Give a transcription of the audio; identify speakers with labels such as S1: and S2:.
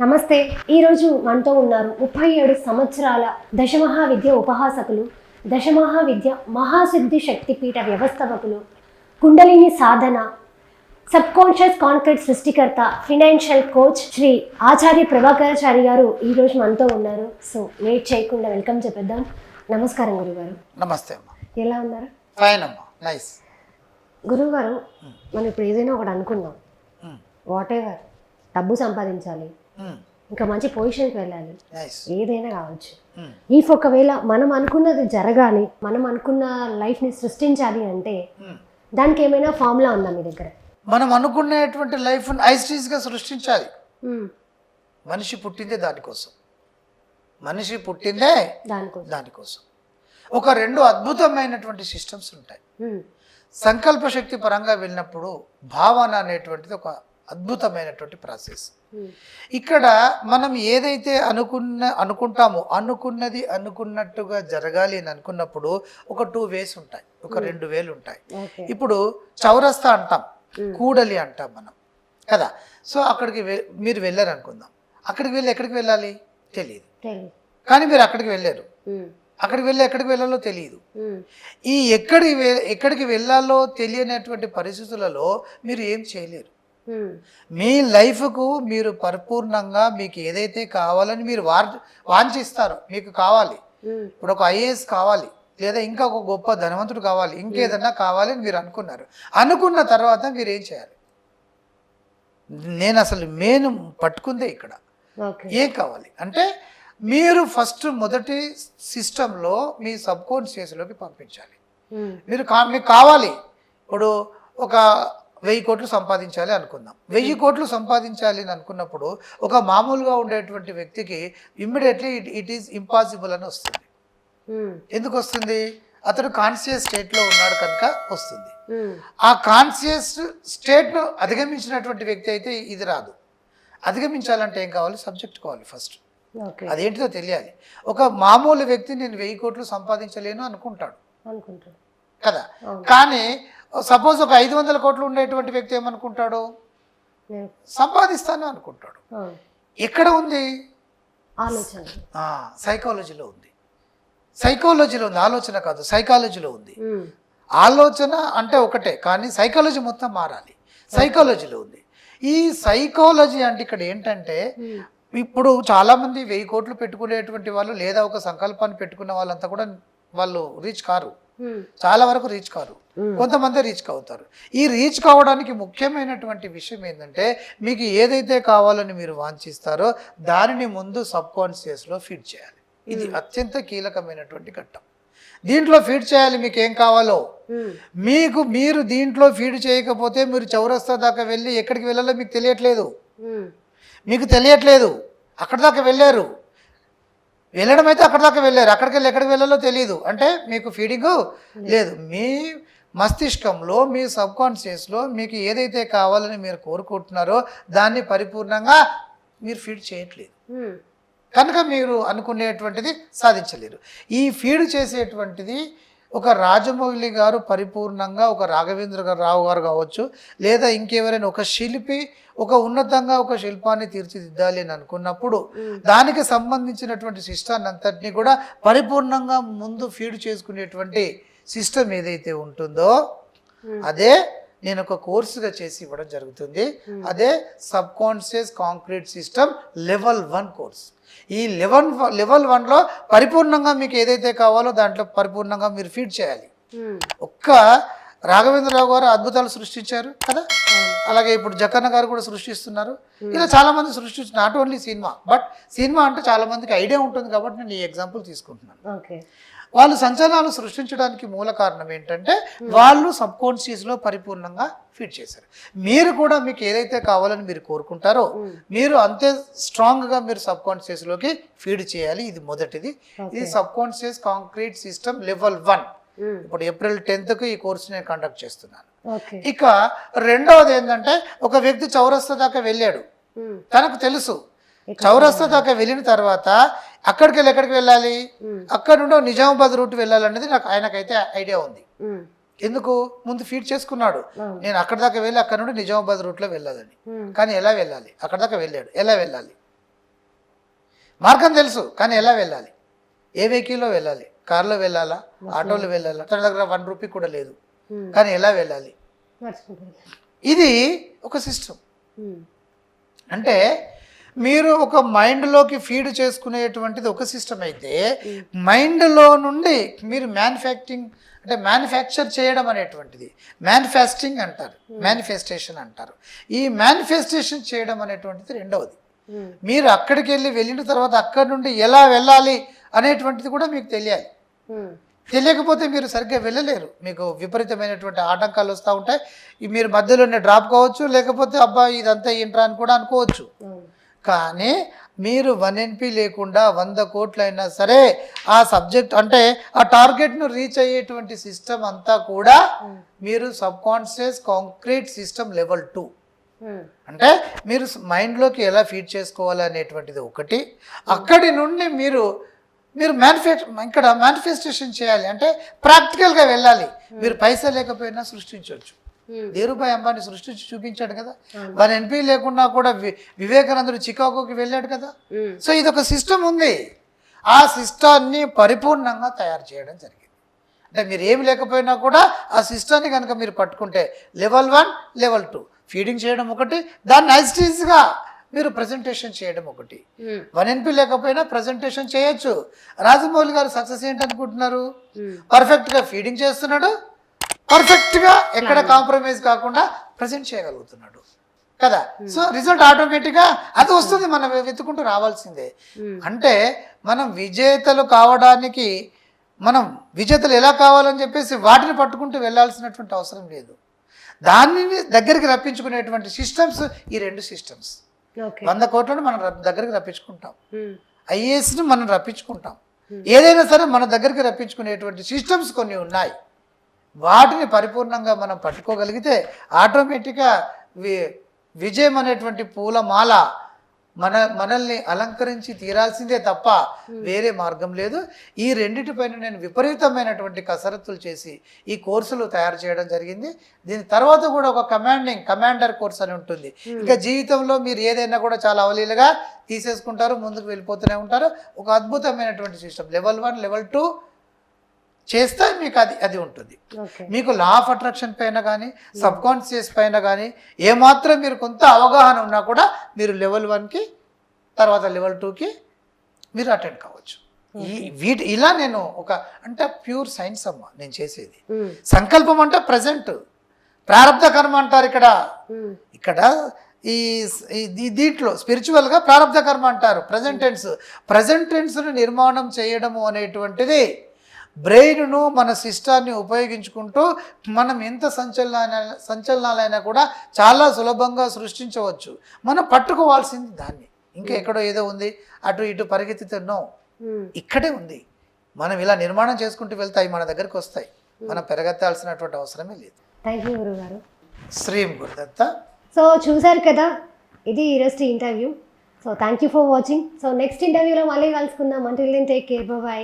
S1: నమస్తే. ఈరోజు మనతో ఉన్నారు 37 సంవత్సరాల దశమహావిద్య ఉపహాసకులు, దశమహావిద్య మహాసిద్ధి శక్తిపీఠ వ్యవస్థాపకులు, కుండలిని సాధన, సబ్ కాన్షియస్ కాంక్రీట్ సృష్టికర్త, ఫైనాన్షియల్ కోచ్ శ్రీ ఆచార్య ప్రభాకరాచారి గారు ఈరోజు మనతో ఉన్నారు. సో లేట్ చేయకుండా వెల్కమ్ చెప్పేద్దాం. నమస్కారం గురుగారు.
S2: నమస్తే అమ్మా.
S1: ఎలా ఉన్నారు?
S2: ఫైన్ అమ్మా. నైస్.
S1: గురుగారు, మనం ఇప్పుడు ఏదైనా ఒకటి అనుకున్నాం, వాట్ ఎవర్, డబ్బు సంపాదించాలి, ఇంకా మంచి పొజిషన్కి వెళ్ళాలి, ఏదైనా కావచ్చు. ఇఫ్ ఒకవేళ మనం అనుకున్నది జరగాలి, మనం అనుకున్న లైఫ్ని సృష్టించాలి అంటే దానికి ఏమైనా ఫార్ములా ఉందా మీ దగ్గర?
S2: మనం అనుకునేటువంటి లైఫ్ ఐస్టీస్గా సృష్టించాలి. మనిషి పుట్టిందే దానికోసం, మనిషి పుట్టిందే దానికోసం. ఒక రెండు అద్భుతమైనటువంటి సిస్టమ్స్ ఉంటాయి. సంకల్ప శక్తి పరంగా వెళ్ళినప్పుడు భావన అనేటువంటిది ఒక అద్భుతమైనటువంటి ప్రాసెస్. ఇక్కడ మనం ఏదైతే అనుకుంటామో అనుకున్నది అనుకున్నట్టుగా జరగాలి అని అనుకున్నప్పుడు ఒక 2 ways ఉంటాయి, ఒక 2 వేలు ఉంటాయి. ఇప్పుడు చౌరస్తా అంటాం, కూడలి అంటాం మనం కదా. సో అక్కడికి మీరు వెళ్ళారు అనుకుందాం, అక్కడికి వెళ్ళి ఎక్కడికి వెళ్ళాలి తెలియదు, కానీ మీరు అక్కడికి వెళ్ళారు. అక్కడికి వెళ్ళి ఎక్కడికి వెళ్ళాలో తెలియదు. ఈ ఎక్కడికి వెళ్ళాలో తెలియనటువంటి పరిస్థితులలో మీరు ఏం చేయలేరు. మీ లైఫ్కు మీరు పరిపూర్ణంగా మీకు ఏదైతే కావాలని మీరు వాంఛిస్తారో, మీకు కావాలి, ఇప్పుడు ఒక ఐఏఎస్ కావాలి, లేదా ఇంకా ఒక గొప్ప ధనవంతుడు కావాలి, ఇంకేదన్నా కావాలి అని మీరు అనుకున్నారు. అనుకున్న తర్వాత మీరు ఏం చేయాలి? నేను అసలు మెయిన్ పట్టుకుందే ఇక్కడ. ఏం కావాలి అంటే మీరు ఫస్ట్ మొదటి సిస్టంలో మీ సబ్ కాన్షియస్లోకి పంపించాలి. మీకు కావాలి, ఇప్పుడు ఒక 1000 కోట్లు సంపాదించాలి అనుకుందాం. 1000 కోట్లు సంపాదించాలి అని అనుకున్నప్పుడు ఒక మామూలుగా ఉండేటువంటి వ్యక్తికి ఇమ్మీడియట్లీ ఇట్ ఈస్ ఇంపాసిబుల్ అని వస్తుంది. ఎందుకు వస్తుంది? అతడు కాన్షియస్ స్టేట్లో ఉన్నాడు కనుక వస్తుంది. ఆ కాన్షియస్ స్టేట్ను అధిగమించినటువంటి వ్యక్తి అయితే ఇది రాదు. అధిగమించాలంటే ఏం కావాలి? సబ్జెక్ట్ కావాలి ఫస్ట్. అదేంటిదో తెలియాలి. ఒక మామూలు వ్యక్తి నేను 1000 కోట్లు సంపాదించలేను అనుకుంటాడు కదా. కానీ సపోజ్ ఒక 500 కోట్లు ఉండేటువంటి వ్యక్తి ఏమనుకుంటాడు? సంపాదిస్తాను అనుకుంటాడు. ఎక్కడ ఉంది? సైకాలజీలో ఉంది. సైకాలజీలో ఉంది, ఆలోచన కాదు, సైకాలజీలో ఉంది. ఆలోచన అంటే ఒకటే, కానీ సైకాలజీ మొత్తం మారాలి. సైకాలజీలో ఉంది. ఈ సైకాలజీ అంటే ఇక్కడ ఏంటంటే, ఇప్పుడు చాలామంది 1000 కోట్లు పెట్టుకునేటువంటి వాళ్ళు, లేదా ఒక సంకల్పాన్ని పెట్టుకున్న వాళ్ళంతా కూడా వాళ్ళు రీచ్ కారు. చాలా వరకు రీచ్ కారు, కొంతమంది రీచ్ అవుతారు. ఈ రీచ్ కావడానికి ముఖ్యమైనటువంటి విషయం ఏంటంటే, మీకు ఏదైతే కావాలని మీరు వాంఛిస్తారో దానిని ముందు సబ్ కాన్షియస్లో ఫీడ్ చేయాలి. ఇది అత్యంత కీలకమైనటువంటి ఘట్టం. దీంట్లో ఫీడ్ చేయాలి మీకు ఏం కావాలో. మీరు దీంట్లో ఫీడ్ చేయకపోతే మీరు చౌరస్తా దాకా వెళ్ళి ఎక్కడికి వెళ్ళాలో మీకు తెలియట్లేదు. అక్కడి దాకా వెళ్ళారు, వెళ్ళడం అయితే అక్కడి దాకా వెళ్ళారు, అక్కడికి వెళ్ళి ఎక్కడికి వెళ్ళాలో తెలియదు. అంటే మీకు ఫీడింగ్ లేదు. మీ మస్తిష్కంలో, మీ సబ్ కాన్షియస్లో మీకు ఏదైతే కావాలని మీరు కోరుకుంటున్నారో దాన్ని పరిపూర్ణంగా మీరు ఫీడ్ చేయట్లేదు కనుక మీరు అనుకునేటువంటిది సాధించలేరు. ఈ ఫీడ్ చేసేటువంటిది ఒక రాజమౌళి గారు పరిపూర్ణంగా, ఒక రాఘవేంద్రరావు గారు కావచ్చు, లేదా ఇంకెవరైనా ఒక శిల్పి ఒక ఉన్నతంగా ఒక శిల్పాన్ని తీర్చిదిద్దాలి అని అనుకున్నప్పుడు దానికి సంబంధించినటువంటి సిస్టాన్ని అంతటినీ కూడా పరిపూర్ణంగా ముందు ఫీడ్ చేసుకునేటువంటి సిస్టమ్ ఏదైతే ఉంటుందో అదే నేను ఒక కోర్సుగా చేసి ఇవ్వడం జరుగుతుంది. అదే sub conscious concrete system level 1 course. ఈ లెవెల్ 1లో పరిపూర్ణంగా మీకు ఏదైతే కావాలో దాంట్లో పరిపూర్ణంగా మీరు ఫీడ్ చేయాలి. ఒక్క రాఘవేంద్రరావు గారు అద్భుతాలు సృష్టించారు కదా, అలాగే ఇప్పుడు జక్కన్న గారు కూడా సృష్టిస్తున్నారు. ఇలా చాలామంది సృష్టించారు. Not only cinema, but cinema అంటే చాలా మందికి ఐడియా ఉంటుంది కాబట్టి నేను ఈ ఎగ్జాంపుల్ తీసుకుంటున్నాను. వాళ్ళు సంచలనాలు సృష్టించడానికి మూల కారణం ఏంటంటే వాళ్ళు సబ్ కాన్షియస్లో పరిపూర్ణంగా ఫీడ్ చేశారు. మీరు కూడా మీకు ఏదైతే కావాలని మీరు కోరుకుంటారో మీరు అంతే స్ట్రాంగ్గా మీరు సబ్ కాన్షియస్లోకి ఫీడ్ చేయాలి. ఇది మొదటిది. ఇది sub conscious concrete system level 1. ఇప్పుడు ఏప్రిల్ 10th ఈ కోర్సు నేను కండక్ట్ చేస్తున్నాను. ఇక రెండవది ఏంటంటే, ఒక వ్యక్తి చౌరస్తా దాకా వెళ్ళాడు, తనకు తెలుసు చౌరస్తా దాకా వెళ్ళిన తర్వాత అక్కడికి వెళ్ళి ఎక్కడికి వెళ్ళాలి, అక్కడ నుండి నిజామాబాద్ రూట్ వెళ్ళాలనేది ఆయనకైతే ఐడియా ఉంది. ఎందుకు? ముందు ఫీడ్ చేసుకున్నాడు, నేను అక్కడ దాకా వెళ్ళి అక్కడ నుండి నిజామాబాద్ రూట్లో వెళ్ళాలని. కానీ ఎలా వెళ్ళాలి? అక్కడ దాకా వెళ్ళాడు, ఎలా వెళ్ళాలి? మార్గం తెలుసు, కానీ ఎలా వెళ్ళాలి, ఏ వెహికల్లో వెళ్ళాలి, కార్లో వెళ్ళాలా, ఆటోలో వెళ్ళాలా, తన దగ్గర 1 రూపీ కూడా లేదు, కానీ ఎలా వెళ్ళాలి, ఇది ఒక సిస్టమ్. అంటే మీరు ఒక మైండ్లోకి ఫీడ్ చేసుకునేటువంటిది ఒక సిస్టమ్ అయితే, మైండ్లో నుండి మీరు మ్యానుఫ్యాక్చర్ చేయడం అనేటువంటిది మేనిఫెస్టింగ్ అంటారు, మేనిఫెస్టేషన్ అంటారు. ఈ మేనిఫెస్టేషన్ చేయడం అనేటువంటిది రెండవది. మీరు అక్కడికి వెళ్ళిన తర్వాత అక్కడి నుండి ఎలా వెళ్ళాలి అనేటువంటిది కూడా మీకు తెలియాలి. తెలియకపోతే మీరు సరిగ్గా వెళ్ళలేరు, మీకు విపరీతమైనటువంటి ఆటంకాలు వస్తూ ఉంటాయి. మీరు మధ్యలోనే డ్రాప్ కావచ్చు, లేకపోతే అబ్బా ఇదంతా ఏంట్రా అని కూడా అనుకోవచ్చు. కానీ మీరు 1 NP లేకుండా 100 కోట్లైనా సరే ఆ సబ్జెక్ట్ అంటే ఆ టార్గెట్ను రీచ్ అయ్యేటువంటి సిస్టమ్ అంతా కూడా మీరు సబ్కాన్షియస్ కాంక్రీట్ సిస్టమ్ లెవెల్ 2. అంటే మీరు మైండ్లోకి ఎలా ఫీడ్ చేసుకోవాలి అనేటువంటిది ఒకటి. అక్కడి నుండి మీరు ఇక్కడ మేనిఫెస్టేషన్ చేయాలి, అంటే ప్రాక్టికల్గా వెళ్ళాలి. మీరు పైసా లేకపోయినా సృష్టించవచ్చు. ధీరుభాయ్ అంబానీ సృష్టించి చూపించాడు కదా. 1 NP లేకున్నా కూడా వివేకానందుడు చికాగోకి వెళ్ళాడు కదా. సో ఇది ఒక సిస్టమ్ ఉంది. ఆ సిస్టాన్ని పరిపూర్ణంగా తయారు చేయడం జరిగింది. అంటే మీరు ఏమి లేకపోయినా కూడా ఆ సిస్టాన్ని కనుక మీరు పట్టుకుంటే లెవెల్ 1, లెవెల్ 2 ఫీడింగ్ చేయడం ఒకటి, దాన్ని యాజిటీస్గా మీరు ప్రజెంటేషన్ చేయడం ఒకటి. 1 NP లేకపోయినా ప్రజెంటేషన్ చేయొచ్చు. రాజమౌళి గారు సక్సెస్ ఏంటనుకుంటున్నారు? పర్ఫెక్ట్గా ఫీడింగ్ చేస్తున్నాడు, పర్ఫెక్ట్గా ఎక్కడ కాంప్రమైజ్ కాకుండా ప్రజెంట్ చేయగలుగుతున్నాడు కదా. సో రిజల్ట్ ఆటోమేటిక్గా అది వస్తుంది, మనం వెతుకుంటూ రావాల్సిందే. అంటే మనం విజేతలు కావడానికి మనం విజేతలు ఎలా కావాలని చెప్పేసి వాటిని పట్టుకుంటూ వెళ్ళాల్సినటువంటి అవసరం లేదు. దానిని దగ్గరికి రప్పించుకునేటువంటి సిస్టమ్స్ ఈ 2 సిస్టమ్స్. 100 కోట్లను మనం దగ్గరికి రప్పించుకుంటాం, IASని మనం రప్పించుకుంటాం. ఏదైనా సరే మన దగ్గరికి రప్పించుకునేటువంటి సిస్టమ్స్ కొన్ని ఉన్నాయి. వాటిని పరిపూర్ణంగా మనం పట్టుకోగలిగితే ఆటోమేటిక్గా విజయం అనేటువంటి పూలమాల మనల్ని అలంకరించి తీరాల్సిందే తప్ప వేరే మార్గం లేదు. ఈ రెండిటిపైన నేను విపరీతమైనటువంటి కసరత్తులు చేసి ఈ కోర్సులు తయారు చేయడం జరిగింది. దీని తర్వాత కూడా ఒక కమాండర్ కోర్స్ అని ఉంటుంది. ఇంకా జీవితంలో మీరు ఏదైనా కూడా చాలా అవలీలుగా తీసేసుకుంటారు, ముందుకు వెళ్ళిపోతూనే ఉంటారు. ఒక అద్భుతమైనటువంటి సిస్టమ్ లెవెల్ 1, లెవెల్ 2 చేస్తే మీకు అది ఉంటుంది. మీకు లా ఆఫ్ అట్రాక్షన్ పైన కానీ సబ్కాన్షియస్ పైన కానీ ఏమాత్రం మీరు కొంత అవగాహన ఉన్నా కూడా మీరు లెవెల్ 1కి తర్వాత లెవెల్ 2కి మీరు అటెండ్ కావచ్చు. ఇలా నేను అంటే ప్యూర్ సైన్స్ అమ్మ నేను చేసేది. సంకల్పం అంటే ప్రజెంట్, ప్రారంధ కర్మ అంటారు ఇక్కడ ఈ దీంట్లో స్పిరిచువల్గా ప్రారంధ కర్మ అంటారు. ప్రజెంట్ టెన్స్ను నిర్మాణం చేయడము అనేటువంటిది బ్రెయిన్ను మన సిస్టాన్ని ఉపయోగించుకుంటూ మనం ఎంత సంచలనాలైనా కూడా చాలా సులభంగా సృష్టించవచ్చు. మనం పట్టుకోవాల్సింది దాన్ని. ఇంకా ఎక్కడో ఏదో ఉంది అటు ఇటు పరిగెత్తుతున్నాం, ఇక్కడే ఉంది. మనం ఇలా నిర్మాణం చేసుకుంటూ వెళ్తాయి, మన దగ్గరికి వస్తాయి. మనం పెరగెత్తాల్సినటువంటి అవసరమే లేదు.
S1: థ్యాంక్ యూ గురుగారు.
S2: శ్రీం గురుదత్త.
S1: సో చూసారు కదా, ఇది ఈరోజు interview. So thank you for watching. So next ఇంటర్వ్యూలో మళ్ళీ కలుసుకుందాం. Until then take care, by.